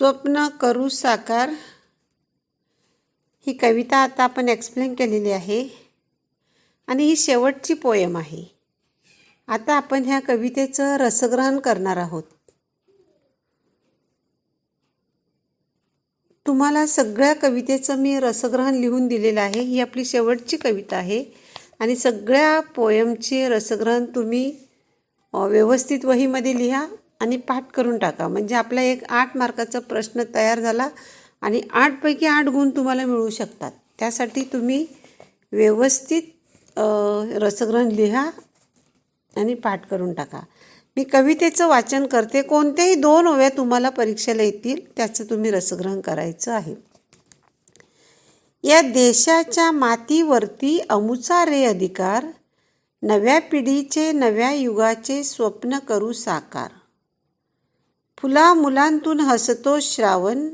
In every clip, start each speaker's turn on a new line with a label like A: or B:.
A: स्वप्न करू साकार ही कविता आता आपण एक्सप्लेन केलेली आहे आणि ही शेवटची पोयम आहे. आता आपण ह्या कवितेचं रसग्रहण करणार आहोत. तुम्हाला सगळ्या कवितेचं मी रसग्रहण लिहून दिलेलं आहे. ही आपली शेवटची कविता आहे आणि सगळ्या पोयमचे रसग्रहण तुम्ही व्यवस्थित वहीमध्ये लिहा आणि पाठ करून टाका. म्हणजे आपला एक 8 मार्काचा प्रश्न तयार झाला आणि 8 पैकी 8 गुण तुम्हाला मिळू शकतात. त्यासाठी तुम्ही व्यवस्थित रसग्रहण लिहा आणि पाठ करून टाका. मी कवितेचं वाचन करते. कोणत्याही 2 ओव्या तुम्हाला परीक्षेला येतील, त्याचं तुम्ही रसग्रहण करायचं आहे. या देशाच्या मातीवरती अमुचा रे अधिकार, नव्या पिढीचे नव्या युगाचे स्वप्न करू साकार. फुला मुलांतून हसतो श्रावण,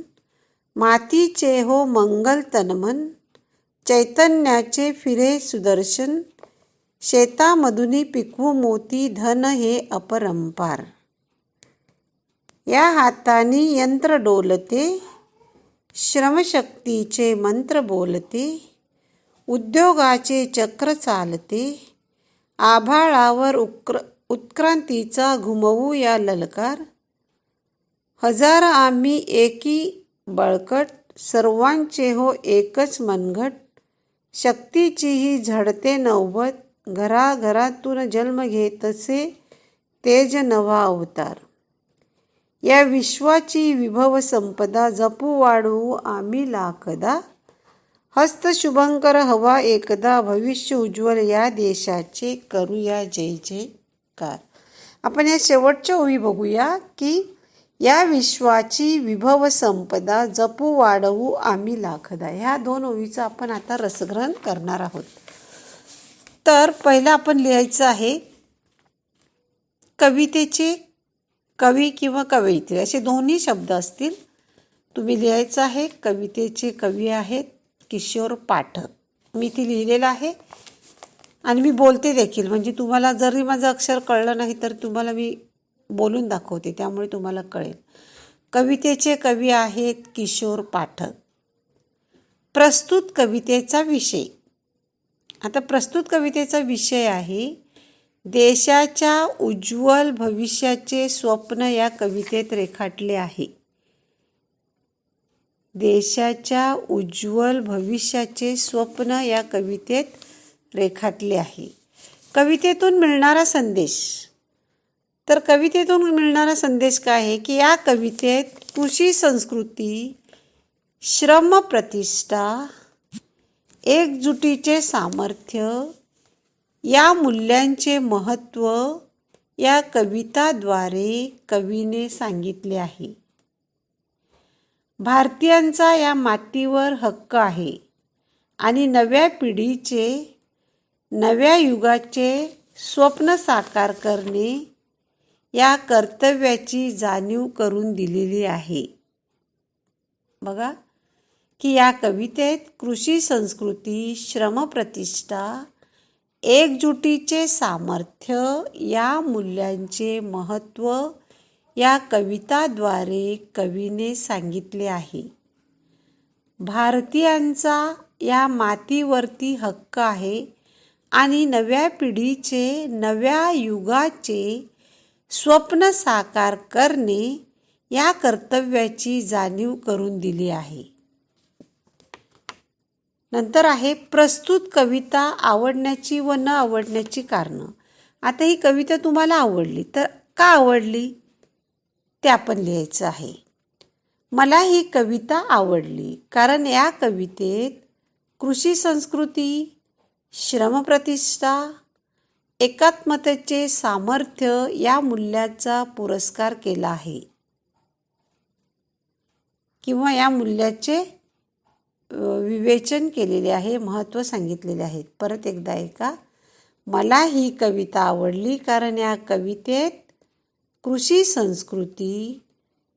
A: मातीचे हो मंगल तनमन, चैतन्याचे फिरे सुदर्शन, शेतामधुनी पिकवू मोती धन हे अपरंपार. या हातानी यंत्र डोलते, श्रमशक्तीचे मंत्र बोलते, उद्योगाचे चक्र चालते, आभाळावर उत्क्रांतीचा घुमवू या ललकार. हजार आम्ही एकी बळकट, सर्वांचे हो एकच मनगट, शक्तीची ही झडते नौबत, घराघरातून जन्म घेतसे तेज नवा अवतार. या विश्वाची विभव संपदा, जपू वाढवू आम्ही लाखदा, हस्त शुभंकर हवा एकदा, भविष्य उज्ज्वल या देशाचे करूया जय जयकार. आपण या शेवटच्या ओळी बघूया की या विश्वाची विभव संपदा, जपू वाढवू आम्ही लाखदा. ह्या 2 ओळीचं आपण आता रसग्रहण करणार आहोत. तर पहिलं आपण लिहायचं आहे कवितेचे कवी किंवा कवयित्री असे दोन्ही शब्द असतील. तुम्ही लिहायचं आहे कवितेचे कवी आहेत किशोर पाठक. मी ती लिहिलेलं आहे आणि मी बोलते देखील. म्हणजे तुम्हाला जरी माझं अक्षर कळलं नाही तर तुम्हाला मी बोलून दाखवते, त्यामुळे तुम्हाला कळेल. कवितेचे कवी आहेत किशोर पाठक. प्रस्तुत कवितेचा विषय. आता प्रस्तुत कवितेचा विषय आहे देशाच्या उज्ज्वल भविष्याचे स्वप्न या कवितेत रेखाटले आहे. देशाच्या उज्ज्वल भविष्याचे स्वप्न या कवितेत रेखाटले आहे. कवितेतून मिळणारा संदेश. तर कवितेतून मिळणारा संदेश काय आहे की या कवितेत कृषी संस्कृती, श्रम प्रतिष्ठा, एकजुटीचे सामर्थ्य या मूल्यांचे महत्त्व या कविताद्वारे कवीने सांगितले आहे. भारतीयांचा या मातीवर हक्क आहे आणि नव्या पिढीचे नव्या युगाचे स्वप्न साकार करणे या कर्तव्याची जाणीव करून दिलेली आहे. बघा की या कवितेत कृषी संस्कृती, श्रमप्रतिष्ठा, एकजुटीचे सामर्थ्य या मूल्यांचे महत्त्व या कविताद्वारे कवीने सांगितले आहे. भारतीयांचा या मातीवरती हक्क आहे आणि नव्या पिढीचे नव्या युगाचे स्वप्न साकार करणे या कर्तव्याची जाणीव करून दिली आहे. नंतर आहे प्रस्तुत कविता आवडण्याची व न आवडण्याची कारणं. आता ही कविता तुम्हाला आवडली तर का आवडली ते आपण लिहायचं आहे. मला ही कविता आवडली कारण या कवितेत कृषी संस्कृती, श्रमप्रतिष्ठा, एकात्मतेचे सामर्थ्य या मूल्याचा पुरस्कार केला आहे किंवा या मूल्याचे विवेचन केलेले आहे, महत्त्व सांगितलेले आहेत. परत एकदा ऐका. मला ही कविता आवडली कारण या कवितेत कृषी संस्कृती,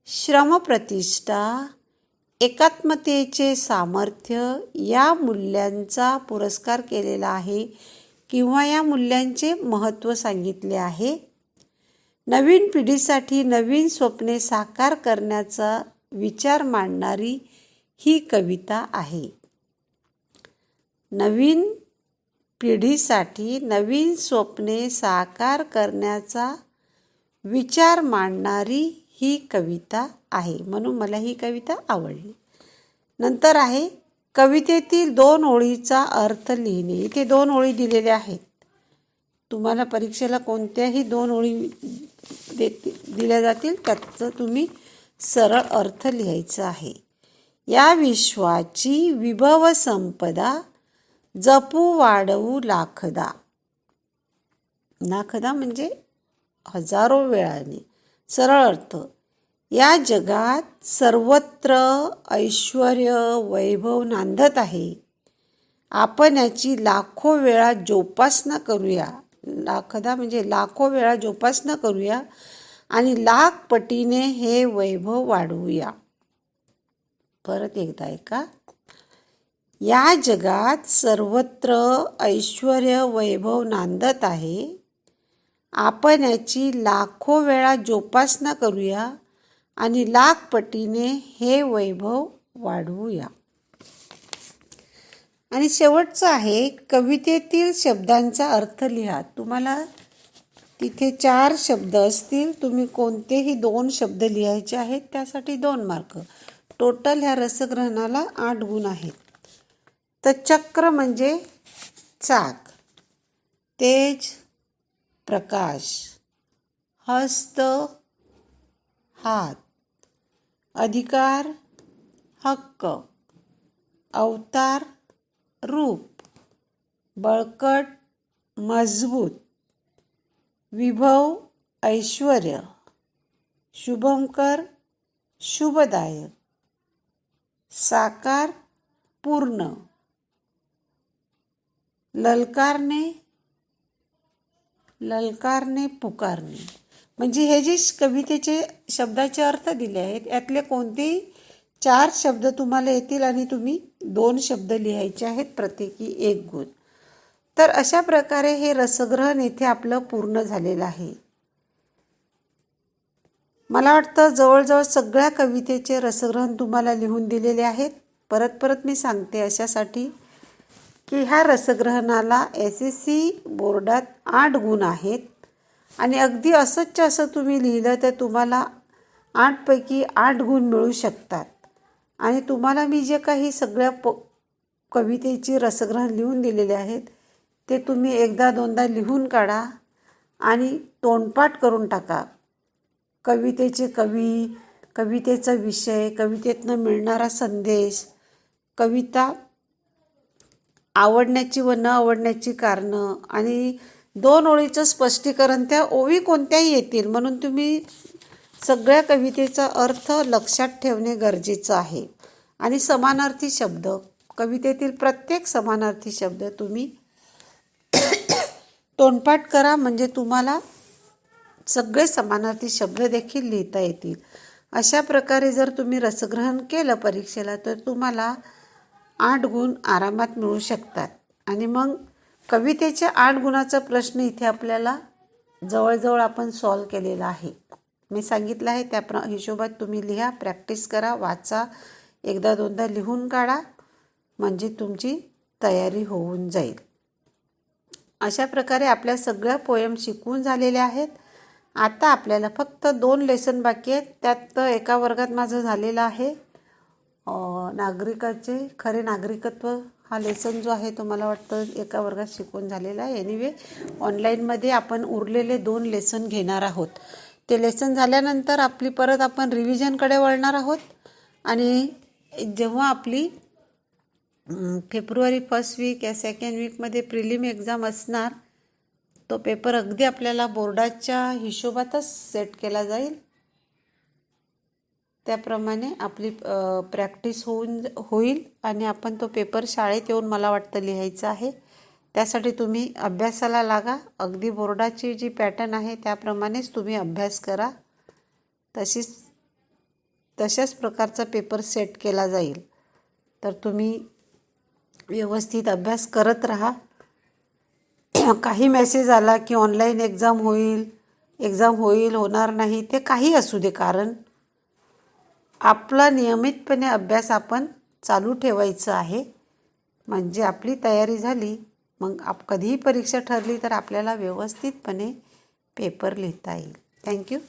A: श्रमप्रतिष्ठा, एकात्मतेचे सामर्थ्य या मूल्यांचा पुरस्कार केलेला आहे किंवा या मूल्यांचे महत्त्व सांगितले आहे. नवीन पिढीसाठी नवीन स्वप्ने साकार करण्याचा विचार मांडणारी ही कविता आहे. नवीन पिढीसाठी नवीन स्वप्ने साकार करण्याचा विचार मांडणारी ही कविता आहे. म्हणून मला ही कविता आवडली. नंतर आहे कवितेतील 2 ओळीचा अर्थ लिहिणे. इथे 2 ओळी दिलेल्या आहेत. तुम्हाला परीक्षेला कोणत्याही 2 ओळी दिल्या जातील, त्याचं तुम्ही सरळ अर्थ लिहायचा आहे. या विश्वाची विभव संपदा जपू वाढवू लाखदा. लाखदा म्हणजे हजारो वेळाने. सरळ अर्थ, या जगात सर्वत्र ऐश्वर्य वैभव नांदत आहे. आपण याची लाखो वेळा जोपासना करूया. लाखदा म्हणजे लाखो वेळा जोपासना करूया आणि लाख पटीने हे वैभव वाढवूया. परत एकदा ऐका. या जगात सर्वत्र ऐश्वर्य वैभव नांदत आहे. आपण याची लाखो वेळा जोपासना करूया आणि लाख पटीने हे वैभव वाढवूया. आणि शेवटचं आहे कवितेतील शब्दांचा अर्थ लिहा. तुम्हाला तिथे 4 शब्द असतील. तुम्ही कोणतेही 2 शब्द लिहायचे आहेत. त्यासाठी 2 मार्क. टोटल ह्या रसग्रहणाला 8 गुण आहेत. तर चक्र म्हणजे चाक, तेज प्रकाश, हस्त हात, अधिकार हक्क, अवतार रूप, बळकट मजबूत, विभव ऐश्वर्य, शुभंकर शुभदायक, साकार पूर्ण, ललकारणे पुकारणे. म्हणजे हे जे कवितेचे शब्दाचे अर्थ दिले आहेत, यातले कोणतेही 4 शब्द तुम्हाला येतील आणि तुम्ही 2 शब्द लिहायचे आहेत, प्रत्येकी 1 गुण. तर अशा प्रकारे हे रसग्रहण इथे आपलं पूर्ण झालेलं आहे. मला वाटतं जवळजवळ सगळ्या कवितेचे रसग्रहण तुम्हाला लिहून दिलेले आहेत. परत मी सांगते अशासाठी की ह्या रसग्रहणाला SSC बोर्डात 8 गुण आहेत. आणि अगदी असंच असं तुम्ही लिहिलं तर तुम्हाला 8 पैकी 8 गुण मिळू शकतात. आणि तुम्हाला मी जे काही सगळ्या कवितेची रसग्रहण लिहून दिलेले आहेत ते तुम्ही 1दा-2दा लिहून काढा आणि तोंडपाठ करून टाका. कवितेचे कवी, कवितेचा विषय, कवितेतनं मिळणारा संदेश, कविता आवडण्याची व न आवडण्याची कारणं आणि 2 ओळीचं स्पष्टीकरण. त्या ओळी कोणत्याही येतील, म्हणून तुम्ही सगळ्या कवितेचा अर्थ लक्षात ठेवणे गरजेचं आहे. आणि समानार्थी शब्द, कवितेतील प्रत्येक समानार्थी शब्द तुम्ही तोंडपाठ करा, म्हणजे तुम्हाला सगळे समानार्थी शब्द देखील लिहिता येतील. अशा प्रकारे जर तुम्ही रसग्रहण केलं परीक्षेला तर तुम्हाला 8 गुण आरामात मिळू शकतात. आणि मग कवितेच्या 8 गुणाचा प्रश्न इथे आपल्याला जवळजवळ आपण सॉल्व केलेला आहे. मी सांगितलं आहे त्या हिशोबात तुम्ही लिहा, प्रॅक्टिस करा, वाचा, 1दा-2दा लिहून काढा, म्हणजे तुमची तयारी होऊन जाईल. अशा प्रकारे आपल्या सगळ्या पोयम शिकवून झालेल्या आहेत. आता आपल्याला फक्त 2 लेसन बाकी आहेत. त्यात एका वर्गात माझं झालेलं आहे नागरिकाचे खरे नागरिकत्व. हा लेसन जो आहे तो मला वाटतं एका वर्गात शिकवून झालेला आहे. एनिवे ऑनलाईनमध्ये आपण उरलेले 2 लेसन घेणार आहोत. ते लेसन झाल्यानंतर आपली परत आपण रिव्हिजनकडे वळणार आहोत. आणि जेव्हा आपली फेब्रुवारी 1st वीक या 2nd वीकमध्ये प्रिलिम एक्झाम असणार, तो पेपर अगदी आपल्याला बोर्डाच्या हिशोबातच सेट केला जाईल. त्याप्रमाणे आपली प्रॅक्टिस होईल आणि आपण तो पेपर शाळेत येऊन मला वाटतं लिहायचा आहे. त्यासाठी तुम्ही अभ्यासाला लागा. अगदी बोर्डाची जी पॅटर्न आहे त्याप्रमाणेच तुम्ही अभ्यास करा. तशाच प्रकारचा पेपर सेट केला जाईल. तर तुम्ही व्यवस्थित अभ्यास करत राहा. काही मेसेज आला की ऑनलाईन एक्झाम होईल होणार नाही, ते काही असू दे कारण, आपला नियमितपणे अभ्यास आपण चालू ठेवायचा आहे. म्हणजे आपली तयारी झाली, मग कधीही परीक्षा ठरली तर आपल्याला व्यवस्थितपणे पेपर लिहिता येईल. थँक्यू.